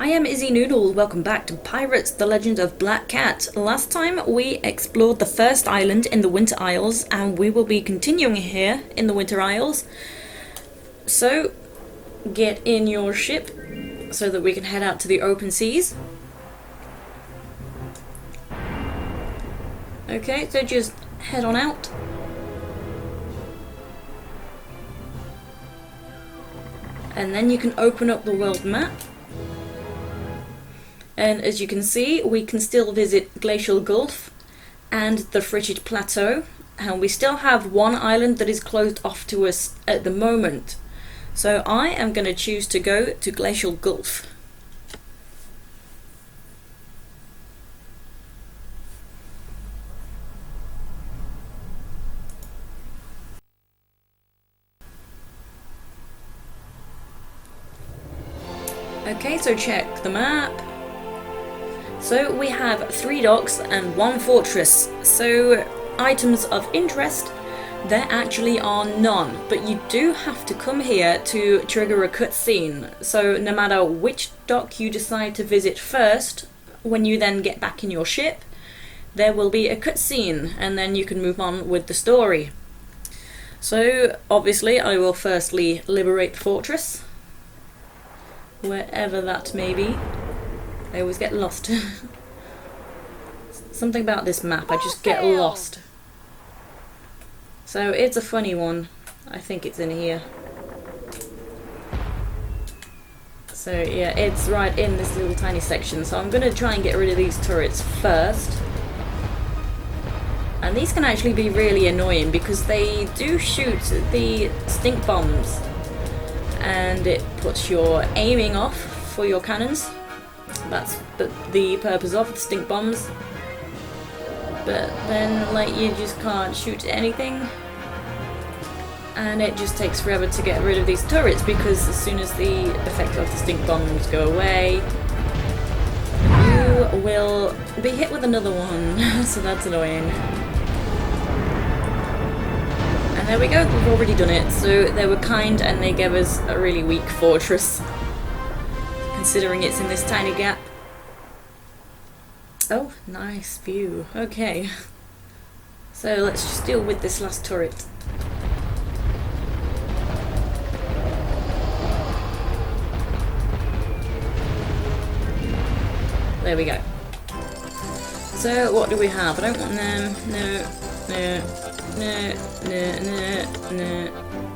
I am Izzy Noodle, welcome back to Pirates The Legend of Black Cat. Last time we explored the first island in the Winter Isles, and we will be continuing here in the Winter Isles. So, get in your ship so that we can head out to the open seas. Okay, so just head on out. And then you can open up the world map. And as you can see, we can still visit Glacial Gulf and the Frigid Plateau, and we still have one island that is closed off to us at the moment. So I am going to choose to go to Glacial Gulf. Okay, so check the map. So we have 3 docks and 1 fortress. So items of interest, there actually are none, but you do have to come here to trigger a cutscene. So no matter which dock you decide to visit first, when you then get back in your ship, there will be a cutscene, and then you can move on with the story. So obviously I will firstly liberate the fortress, wherever that may be. I always get lost. Something about this map, I just get lost. So it's a funny one. I think it's in here. So yeah, it's right in this little tiny section. So I'm going to try and get rid of these turrets first. And these can actually be really annoying because they do shoot the stink bombs. And it puts your aiming off for your cannons. That's the purpose of the stink bombs. But then, like, you just can't shoot anything. And it just takes forever to get rid of these turrets because as soon as the effect of the stink bombs go away, you will be hit with another one. So that's annoying. And there we go, we've already done it. So they were kind and they gave us a really weak fortress, considering it's in this tiny gap. Oh, nice view. Okay. So let's just deal with this last turret. There we go. So what do we have? I don't want them. No.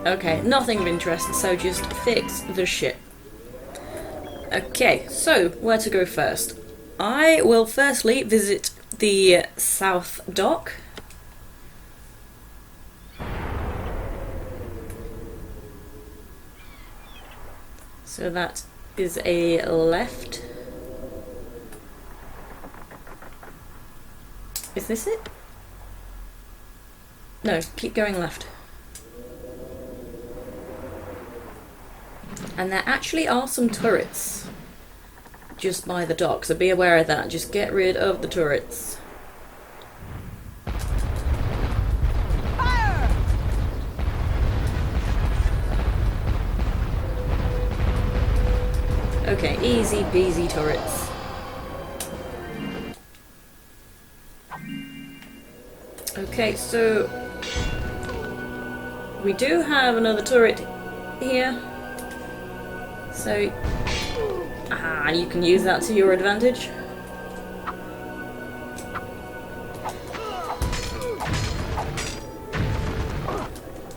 Okay, nothing of interest, so just fix the ship. Okay, so where to go first? I will firstly visit the South Dock. So that is a left. Is this it? No, keep going left. And there actually are some turrets just by the dock, so be aware of that. Just get rid of the turrets. Fire! Okay, easy peasy turrets. Okay, so we do have another turret here. So you can use that to your advantage.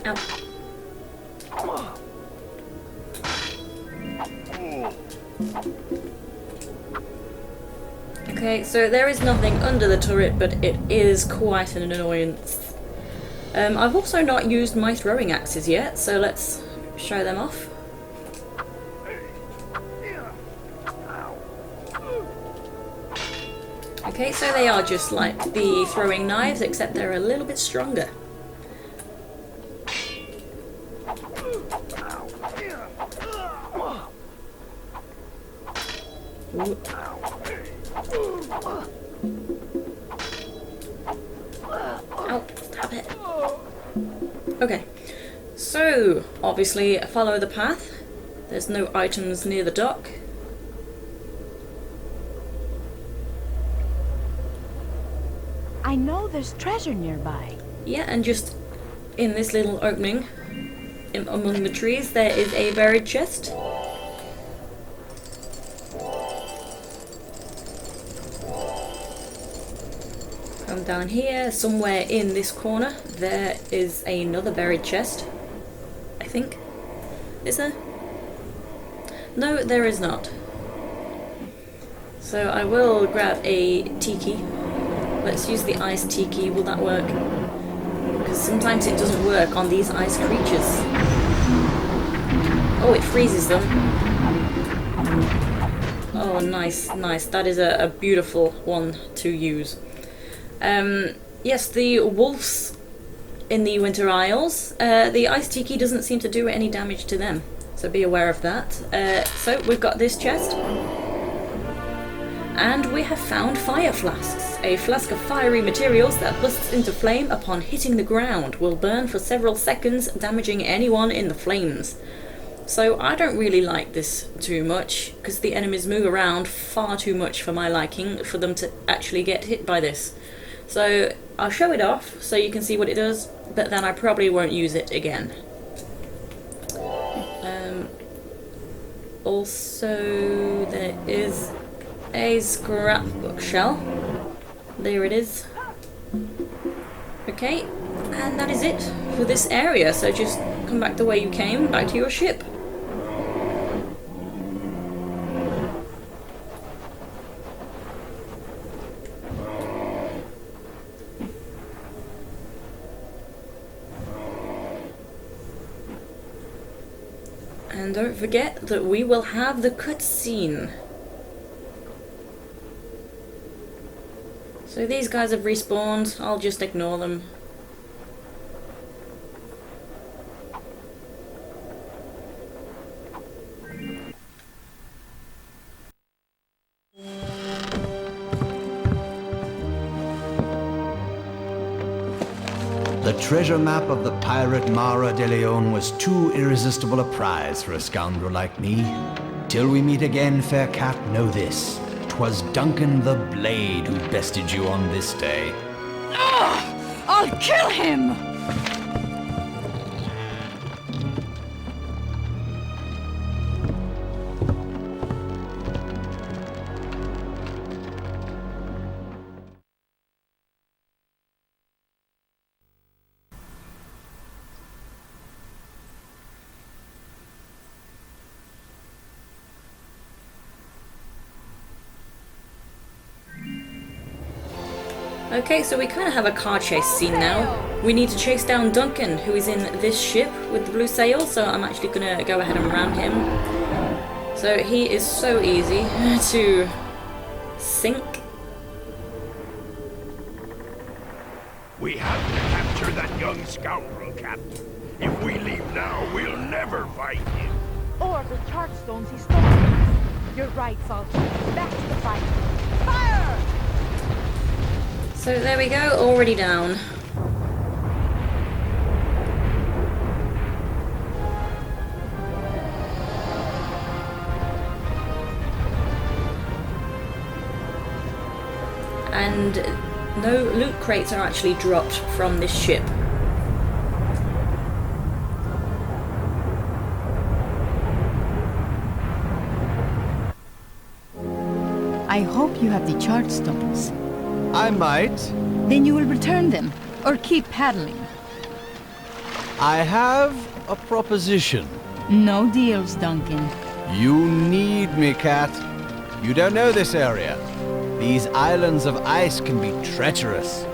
Ow. Okay, so there is nothing under the turret, but it is quite an annoyance. I've also not used my throwing axes yet, so let's show them off. Okay, so they are just like the throwing knives, except they're a little bit stronger. Ooh. Ow, stop it. Okay, so obviously follow the path. There's no items near the dock. I know there's treasure nearby. Yeah, and just in this little opening among the trees, there is a buried chest. Come down here, somewhere in this corner, there is another buried chest. I think. Is there? No, there is not. So I will grab a tiki. Let's use the ice tiki. Will that work? Because sometimes it doesn't work on these ice creatures. Oh, it freezes them. Oh, nice, nice. That is a beautiful one to use. Yes, the wolves in the Winter Isles, the ice tiki doesn't seem to do any damage to them, so be aware of that. So we've got this chest, and we have found fire flasks. A flask of fiery materials that busts into flame upon hitting the ground will burn for several seconds, damaging anyone in the flames. So I don't really like this too much, because the enemies move around far too much for my liking for them to actually get hit by this. So I'll show it off so you can see what it does, but then I probably won't use it again. Also, there is a scrapbook shell. There it is. Okay, and that is it for this area. So just come back the way you came, back to your ship. And don't forget that we will have the cutscene. So these guys have respawned, I'll just ignore them. The treasure map of the pirate Mara de Leon was too irresistible a prize for a scoundrel like me. Till we meet again, fair cat, know this. 'Twas Duncan the Blade who bested you on this day. I'll kill him! Okay, so we kind of have a car chase scene now. We need to chase down Duncan, who is in this ship with the blue sail, so I'm actually going to go ahead and ram him. So he is so easy to sink. We have to capture that young scoundrel, Captain. If we leave now, we'll never find him. Or the chartstones he stole. You're right, Salty. Back to the fight. Fire! So there we go, already down. And no loot crates are actually dropped from this ship. I hope you have the chartstones. I might. Then you will return them, or keep paddling. I have a proposition. No deals, Duncan. You need me, cat. You don't know this area. These islands of ice can be treacherous.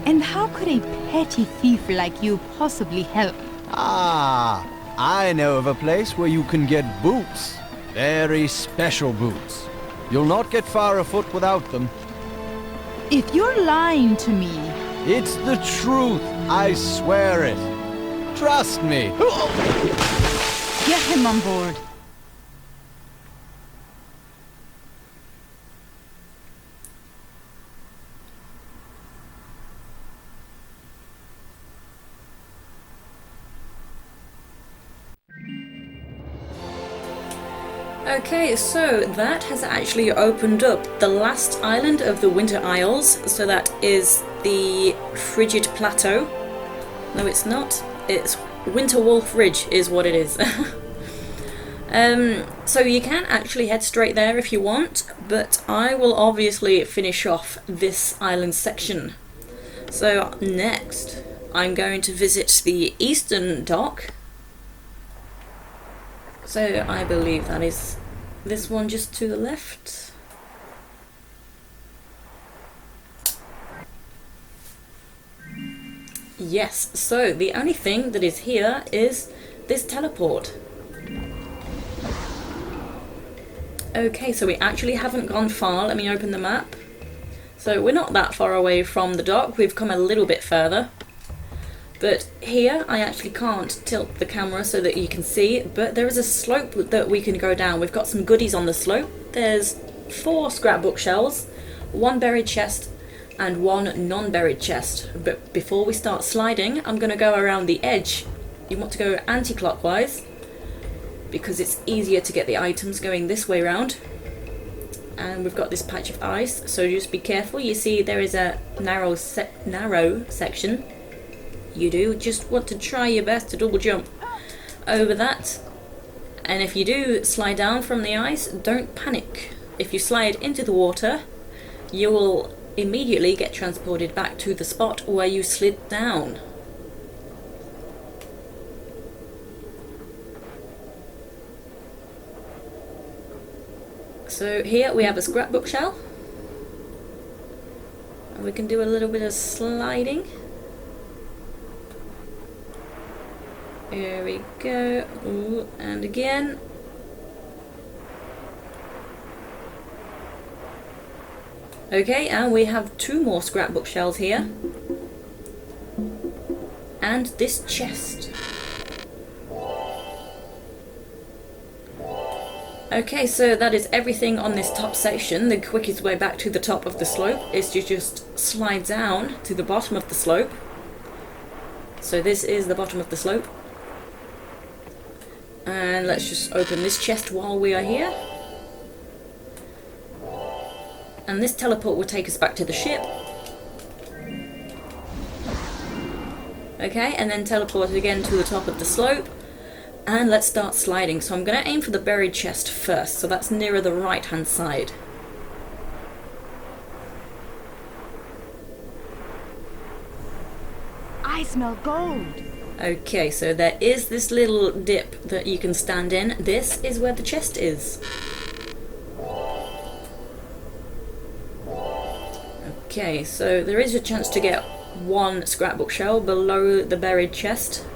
And how could a petty thief like you possibly help? Ah, I know of a place where you can get boots. Very special boots. You'll not get far afoot without them. If you're lying to me... It's the truth, I swear it. Trust me. Get him on board. Okay, so that has actually opened up the last island of the Winter Isles, so that is the Frigid Plateau. No, it's not. It's Winter Wolf Ridge is what it is. So you can actually head straight there if you want, but I will obviously finish off this island section. So next, I'm going to visit the eastern dock. So I believe that is this one just to the left. Yes, so the only thing that is here is this teleport. Okay, so we actually haven't gone far. Let me open the map. So we're not that far away from the dock. We've come a little bit further. But here, I actually can't tilt the camera so that you can see, but there is a slope that we can go down. We've got some goodies on the slope. There's 4 scrapbook shells, 1 buried chest, and 1 non-buried chest. But before we start sliding, I'm going to go around the edge. You want to go anti-clockwise, because it's easier to get the items going this way round. And we've got this patch of ice, so just be careful. You see there is a narrow section. You do just want to try your best to double jump over that. And if you do slide down from the ice, don't panic. If you slide into the water, you will immediately get transported back to the spot where you slid down. So here we have a scrapbook shell. And we can do a little bit of sliding. Here we go. Ooh, and again. Okay, and we have 2 more scrapbook shells here. And this chest. Okay, so that is everything on this top section. The quickest way back to the top of the slope is to just slide down to the bottom of the slope. So this is the bottom of the slope. And let's just open this chest while we are here. And this teleport will take us back to the ship. Okay, and then teleport again to the top of the slope. And let's start sliding. So I'm going to aim for the buried chest first. So that's nearer the right hand side. I smell gold. Okay, so there is this little dip that you can stand in. This is where the chest is. Okay, so there is a chance to get 1 scrapbook shell below the buried chest.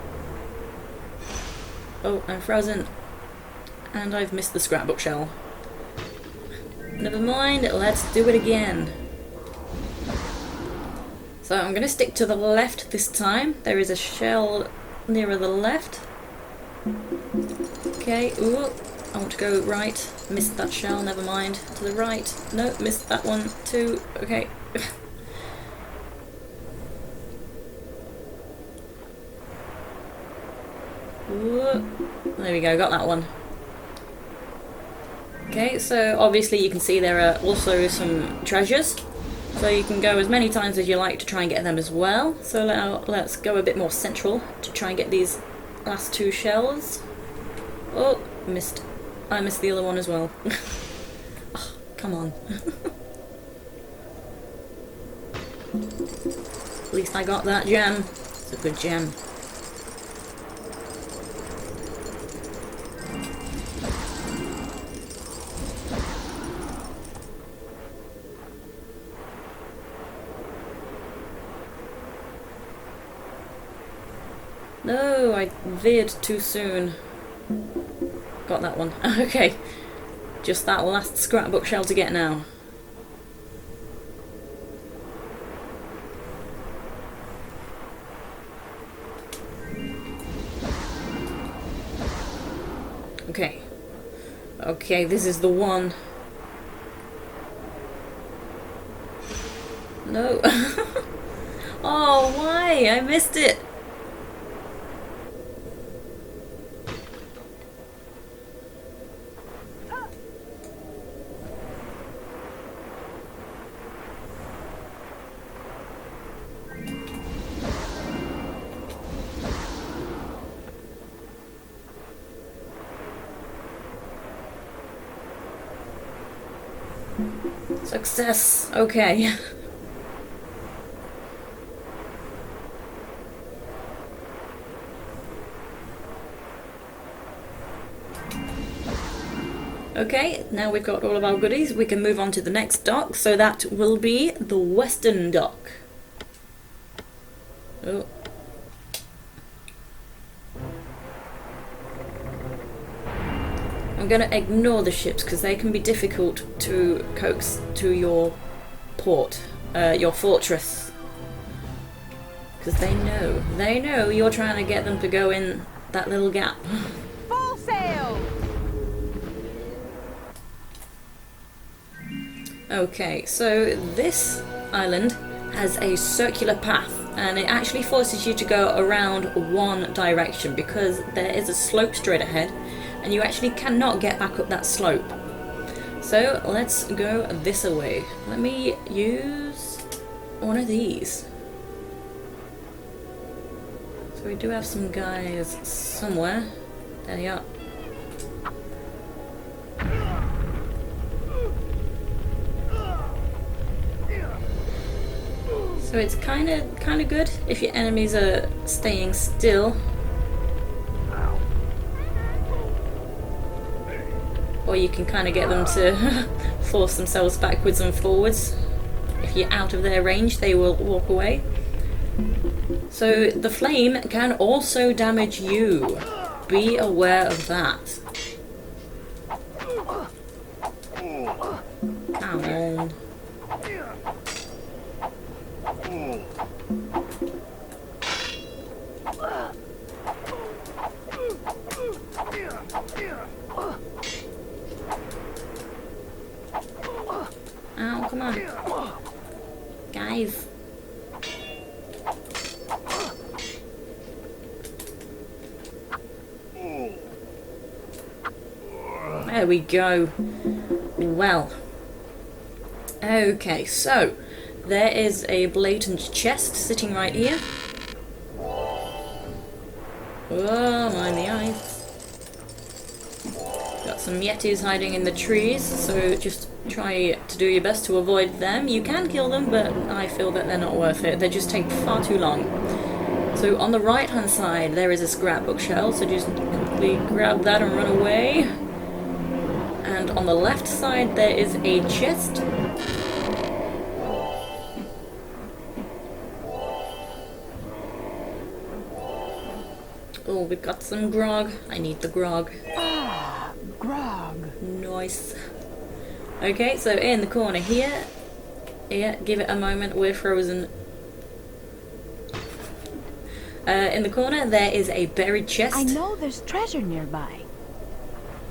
Oh, I'm frozen. And I've missed the scrapbook shell. Never mind, let's do it again. So I'm going to stick to the left this time. There is a shell nearer the left. Okay, ooh, I want to go right. Missed that shell, never mind. To the right. No, missed that one too. Okay. Ooh, there we go, got that one. Okay, so obviously you can see there are also some treasures. So you can go as many times as you like to try and get them as well. So now let's go a bit more central to try and get these last 2 shells. Oh, missed. I missed the other one as well. Oh, come on. At least I got that gem. It's a good gem. No, I veered too soon. Got that one. Okay. Just that last scrapbook shell to get now. Okay. Okay, this is the one. No. Oh, why? I missed it. Success. Okay. Okay, now we've got all of our goodies, we can move on to the next dock, so that will be the western dock. Oh. I'm going to ignore the ships because they can be difficult to coax to your port, your fortress. Because they know you're trying to get them to go in that little gap. Full sail! Okay, so this island has a circular path and it actually forces you to go around one direction because there is a slope straight ahead and you actually cannot get back up that slope. So let's go this way. Let me use one of these. So we do have some guys somewhere. There they are. So it's kind of good if your enemies are staying still. Or you can kind of get them to force themselves backwards and forwards. If you're out of their range, they will walk away. So the flame can also damage you. Be aware of that. Come on. Oh, come on. Guys. There we go. Well. Okay, so there is a blatant chest sitting right here. Oh, mind the eyes. Got some yetis hiding in the trees, so just try to do your best to avoid them. You can kill them, but I feel that they're not worth it. They just take far too long. So on the right hand side there is a scrapbook shell, so just quickly grab that and run away. And on the left side there is a chest. Oh, we've got some grog. I need the grog. Ah, grog. Nice. Okay, so in the corner here, give it a moment, we're frozen. In the corner there is a buried chest. I know there's treasure nearby.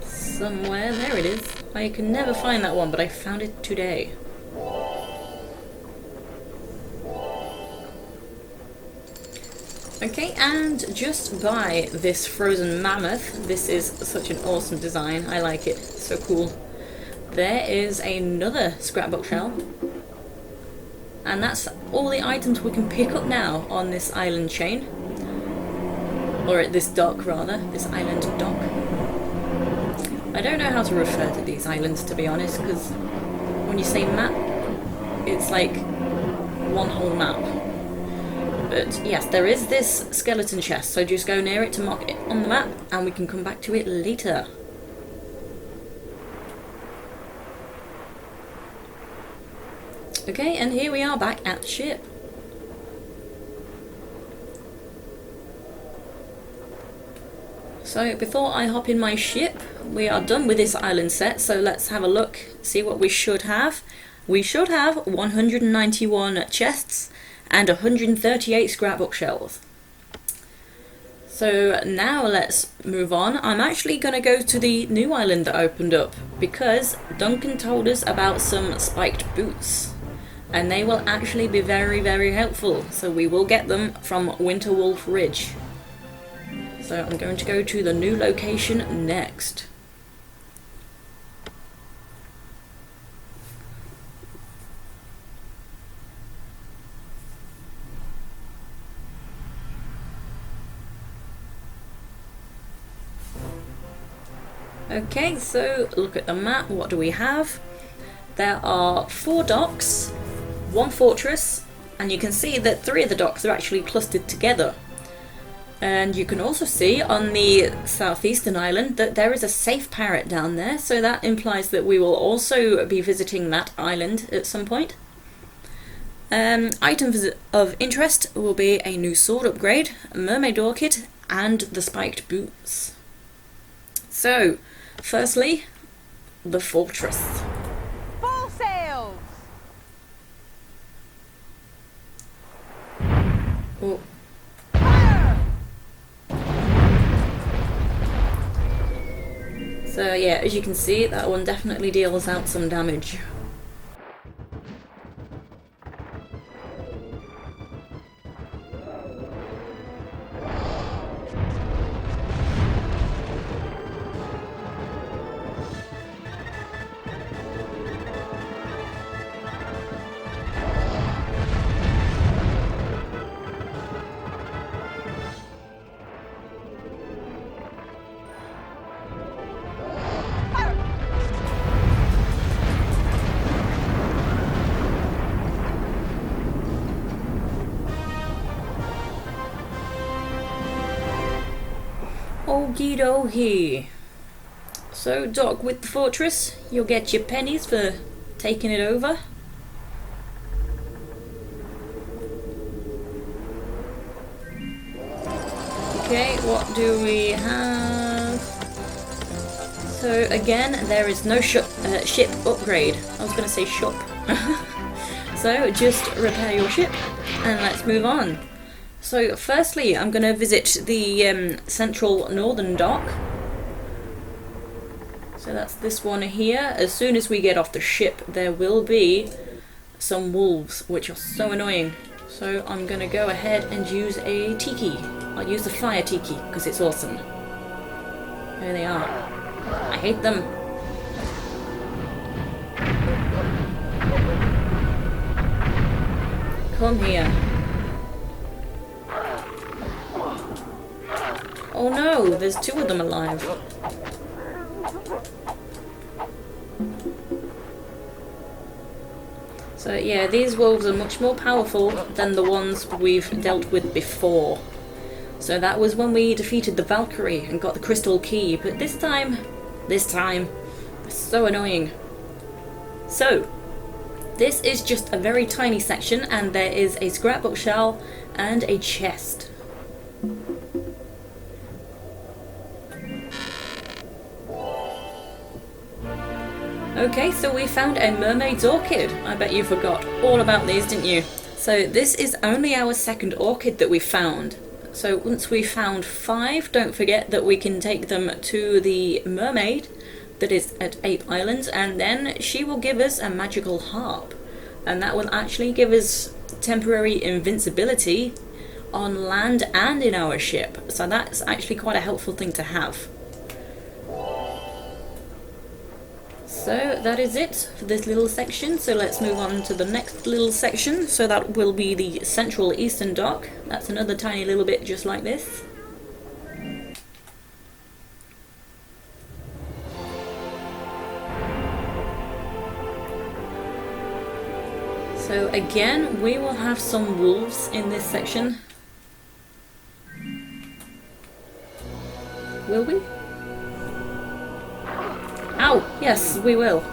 Somewhere, there it is. I can never find that one, but I found it today. Okay, and just by this frozen mammoth, this is such an awesome design, I like it, so cool. There is another scrapbook shell. And that's all the items we can pick up now on this island chain. Or at this dock, rather. This island dock. I don't know how to refer to these islands, to be honest, because when you say map, it's like one whole map. But yes, there is this skeleton chest, so just go near it to mark it on the map, and we can come back to it later. Okay, and here we are back at the ship. So before I hop in my ship, we are done with this island set, so let's have a look, see what we should have. We should have 191 chests and 138 scrapbook shells. So now let's move on. I'm actually going to go to the new island that opened up because Duncan told us about some spiked boots. And they will actually be very, very helpful. So we will get them from Winterwolf Ridge. So I'm going to go to the new location next. Okay, so look at the map. What do we have? there are 4 docks, 1 fortress, and you can see that 3 of the docks are actually clustered together. And you can also see on the southeastern island that there is a safe parrot down there, so that implies that we will also be visiting that island at some point. Items of interest will be a new sword upgrade, a mermaid orchid, and the spiked boots. So, firstly, the fortress. Full sails! Oh. So yeah, as you can see, that one definitely deals out some damage. Okie dokie. So, dock with the fortress, you'll get your pennies for taking it over. Okay, what do we have? So again, there is no ship upgrade. I was going to say shop. So just repair your ship and let's move on. So firstly, I'm going to visit the central northern dock. So that's this one here. As soon as we get off the ship, there will be some wolves, which are so annoying. So I'm going to go ahead and use a tiki. I'll use the fire tiki because it's awesome. There they are. I hate them. Come here. Oh no, there's 2 of them alive. So yeah, these wolves are much more powerful than the ones we've dealt with before. So that was when we defeated the Valkyrie and got the crystal key, but this time, it's so annoying. So, this is just a very tiny section and there is a scrapbook shell and a chest. Okay, so we found a mermaid's orchid. I bet you forgot all about these, didn't you? So this is only our 2nd orchid that we found. So once we found 5, don't forget that we can take them to the mermaid that is at Ape Island, and then she will give us a magical harp. And that will actually give us temporary invincibility on land and in our ship. So that's actually quite a helpful thing to have. So that is it for this little section, so let's move on to the next little section. So that will be the central eastern dock. That's another tiny little bit just like this. So again, we will have some wolves in this section. Will we? Ow! Yes, we will. Is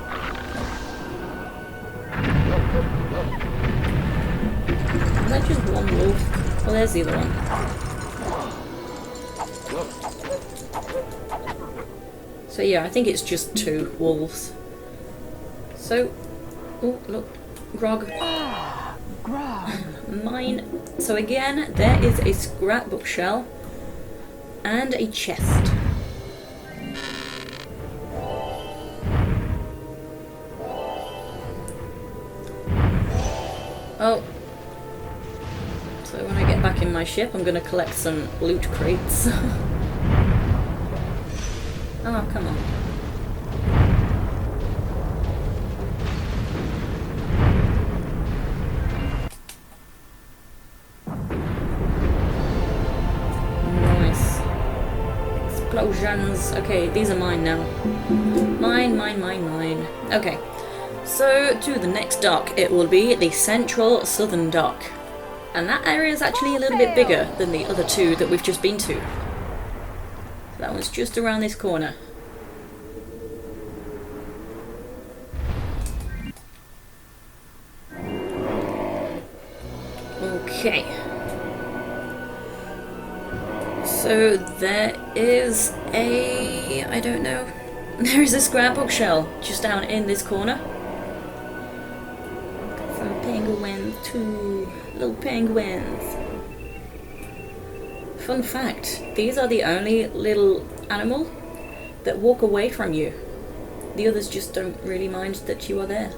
that just one wolf? Oh, there's the other one. So yeah, I think it's just 2 wolves. So, oh look, grog. Ah, grog. Mine. So again, there is a scrapbook shell and a chest. Oh, so when I get back in my ship, I'm going to collect some loot crates. Oh, come on. Nice. Explosions. Okay, these are mine now. Mine. Okay. So to the next dock, it will be the central southern dock. And that area is actually a little bit bigger than the other two that we've just been to. That one's just around this corner. Okay. So there is a... I don't know. There is a scrapbook shell just down in this corner. Some penguins too. Little penguins. Fun fact, these are the only little animal that walk away from you. The others just don't really mind that you are there.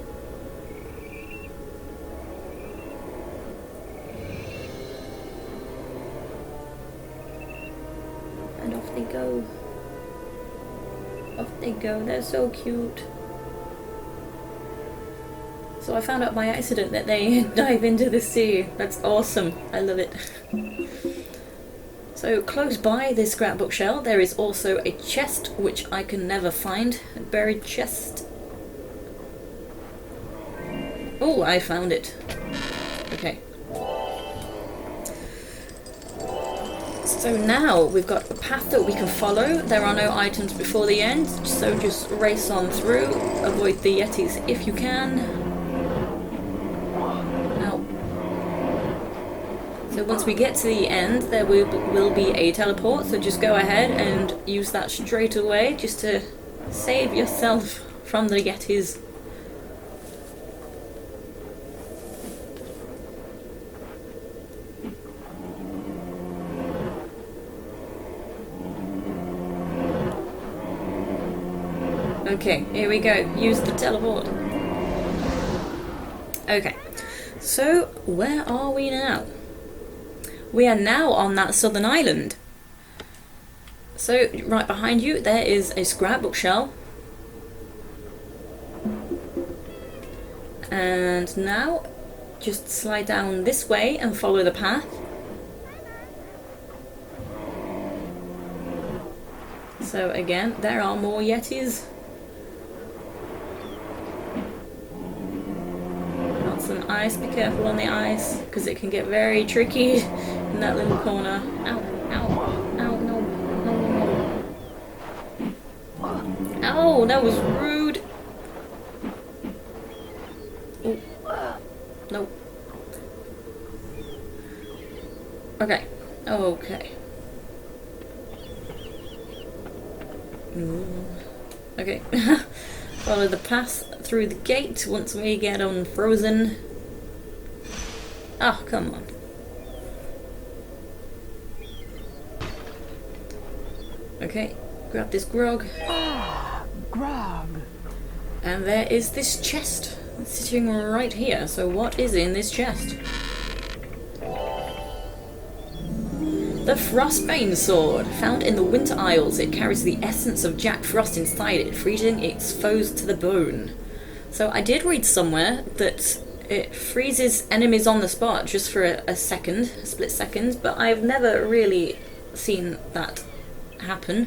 And off they go. Off they go, they're so cute. So I found out by accident that they dive into the sea. That's awesome. I love it. So close by this scrapbook shell there is also a chest which I can never find. A buried chest. Oh, I found it. Okay. So now we've got a path that we can follow. There are no items before the end, so just race on through. Avoid the yetis if you can. Ow. So once we get to the end, there will be a teleport, so just go ahead and use that straight away just to save yourself from the yetis. Okay, here we go. Use the teleport. Okay, so where are we now? We are now on that southern island. So right behind you there is a scrapbook shell. And now just slide down this way and follow the path. So again, there are more yetis. Some ice, be careful on the ice because it can get very tricky in that little corner. Ow, ow, ow, no, no, no, no. Ow, that was rude. Oh, no. Okay, okay. Okay. Follow the path through the gate once we get unfrozen. Oh, come on. Okay, grab this grog. Ah, grog. And there is this chest sitting right here. So what is in this chest? The Frostbane sword, found in the Winter Isles. It carries the essence of Jack Frost inside it, freezing its foes to the bone. So I did read somewhere that it freezes enemies on the spot just for a second, a split second, but I've never really seen that happen.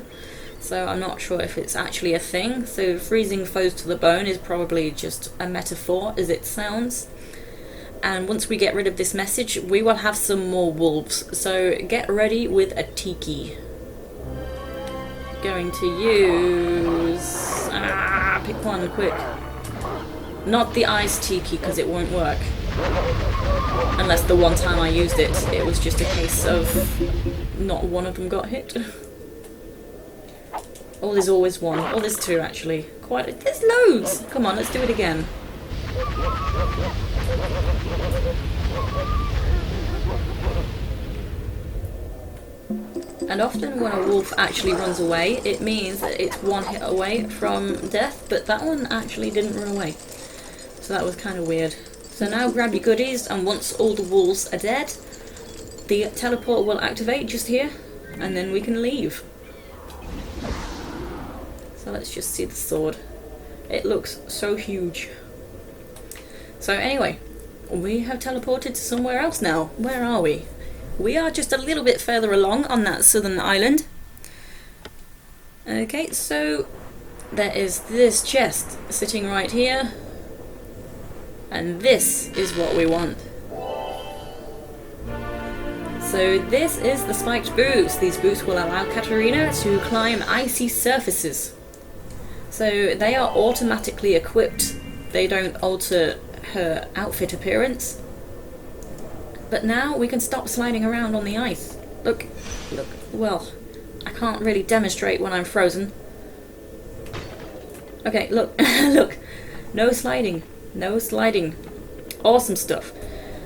So I'm not sure if it's actually a thing. So freezing foes to the bone is probably just a metaphor as it sounds. And once we get rid of this message, we will have some more wolves. So get ready with a tiki. Going to use... pick one quick. Not the ice tiki because it won't work. Unless the one time I used it, it was just a case of not one of them got hit. Oh, there's always one. Oh, there's two actually. There's loads! Come on, let's do it again. And often when a wolf actually runs away, it means that it's one hit away from death, but that one actually didn't run away. So that was kind of weird. So now grab your goodies, and once all the wolves are dead, the teleport will activate just here, and then we can leave. So let's just see the sword. It looks so huge. So anyway, we have teleported to somewhere else now. Where are we? We are just a little bit further along on that southern island. Okay, so there is this chest sitting right here. And this is what we want. So this is the spiked boots. These boots will allow Katarina to climb icy surfaces. So they are automatically equipped. They don't alter her outfit appearance. But now we can stop sliding around on the ice. Look, well, I can't really demonstrate when I'm frozen. Okay, look, look, no sliding. Awesome stuff.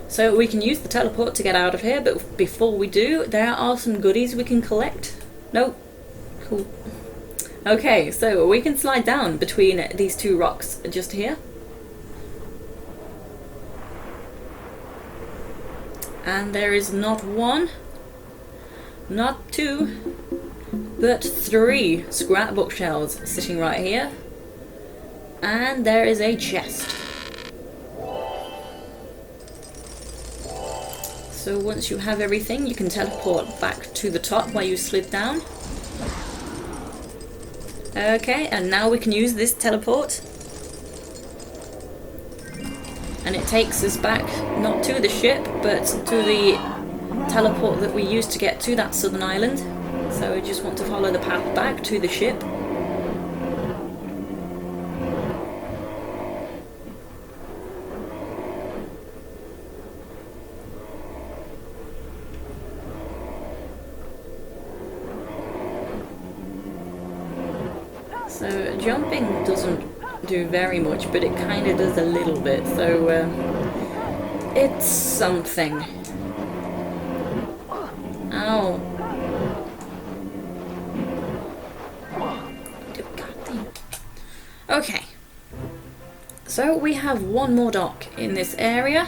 So we can use the teleport to get out of here, but before we do, there are some goodies we can collect. Nope. Cool. Okay, so we can slide down between these two rocks just here. And there is not one, not two, but 3 scrapbook shells sitting right here. And there is a chest. So once you have everything, you can teleport back to the top where you slid down. Okay, and now we can use this teleport. And it takes us back, not to the ship, but to the teleport that we used to get to that southern island. So we just want to follow the path back to the ship. So jumping doesn't do very much, but it kind of does a little bit, so it's something. Ow. Goddamn. Okay. So we have one more dock in this area,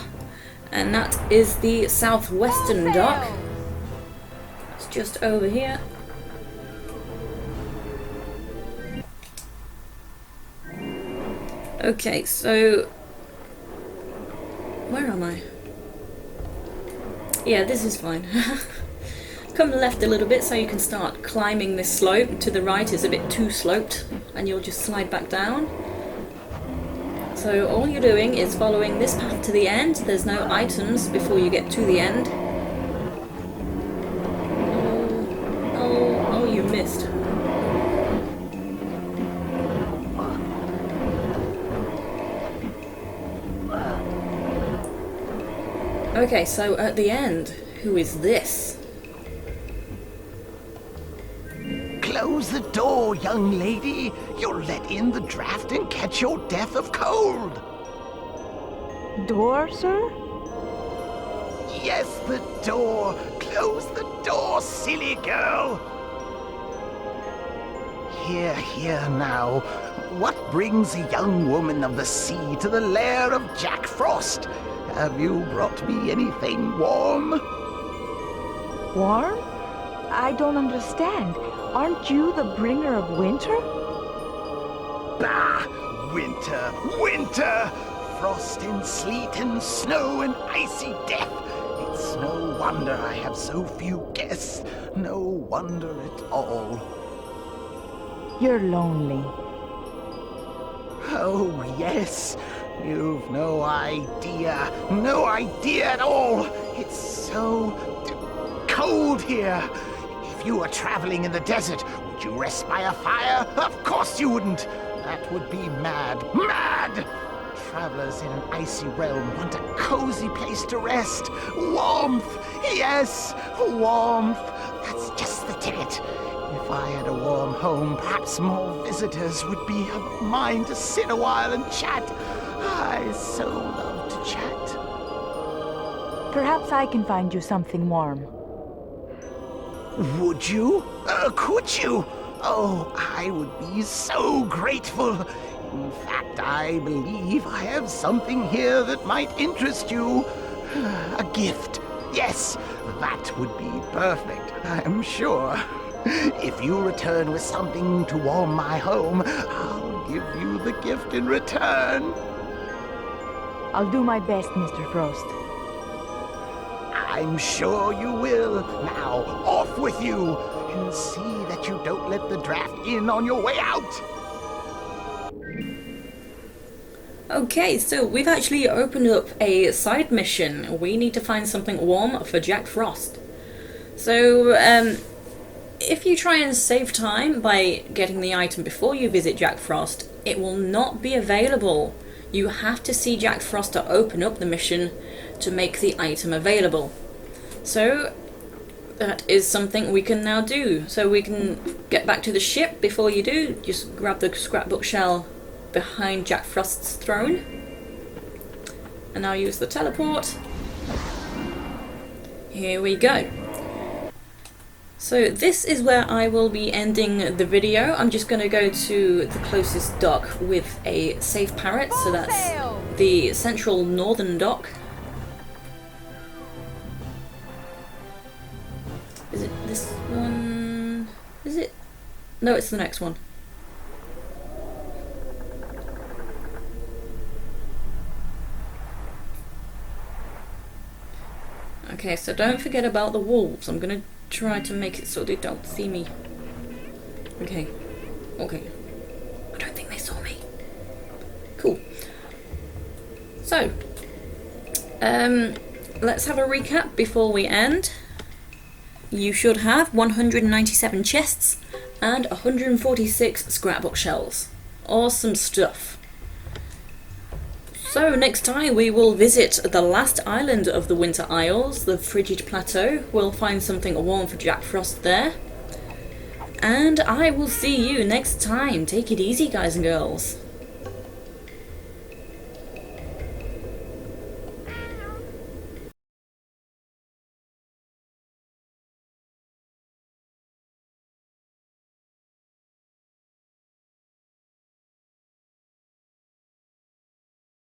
and that is the southwestern dock. It's just over here. Okay, so where am I? Yeah, this is fine. Come left a little bit so you can start climbing this slope. To the right is a bit too sloped and you'll just slide back down. So all you're doing is following this path to the end. There's no items before you get to the end. Oh, you missed. Okay, so at the end, who is this? Close the door, young lady. You'll let in the draft and catch your death of cold. Door, sir? Yes, the door. Close the door, silly girl. Here now. What brings a young woman of the sea to the lair of Jack Frost? Have you brought me anything warm? Warm? I don't understand. Aren't you the bringer of winter? Bah! Winter! Frost and sleet and snow and icy death. It's no wonder I have so few guests. No wonder at all. You're lonely. Oh, yes. You've no idea at all. It's so cold here. If you were traveling in the desert, would you rest by a fire? Of course you wouldn't. That would be mad. Travelers in an icy realm want a cozy place to rest. Warmth. Yes, warmth. That's just the ticket. If I had a warm home, perhaps more visitors would be of mine to sit a while and chat. I so love to chat. Perhaps I can find you something warm. Would you? Could you? Oh, I would be so grateful. In fact, I believe I have something here that might interest you. A gift. Yes, that would be perfect, I'm sure. If you return with something to warm my home, I'll give you the gift in return. I'll do my best, Mr. Frost. I'm sure you will. Now, off with you, and see that you don't let the draft in on your way out. Okay, so we've actually opened up a side mission. We need to find something warm for Jack Frost. So, if you try and save time by getting the item before you visit Jack Frost, it will not be available. You have to see Jack Frost to open up the mission to make the item available. So, that is something we can now do. So we can get back to the ship. Before you do, just grab the Scrapbook Shell behind Jack Frost's throne. And now use the teleport. Here we go. So this is where I will be ending the video. I'm just going to go to the closest dock with a safe parrot. So that's the central northern dock. Is it this one? Is it? No, it's the next one. Okay, so don't forget about the wolves. I'm gonna try to make it so they don't see me. Okay. Okay. I don't think they saw me. Cool. So, let's have a recap before we end. You should have 197 chests and 146 scrapbook shells. Awesome stuff. So next time we will visit the last island of the Winter Isles, the Frigid Plateau. We'll find something warm for Jack Frost there. And I will see you next time. Take it easy, guys and girls.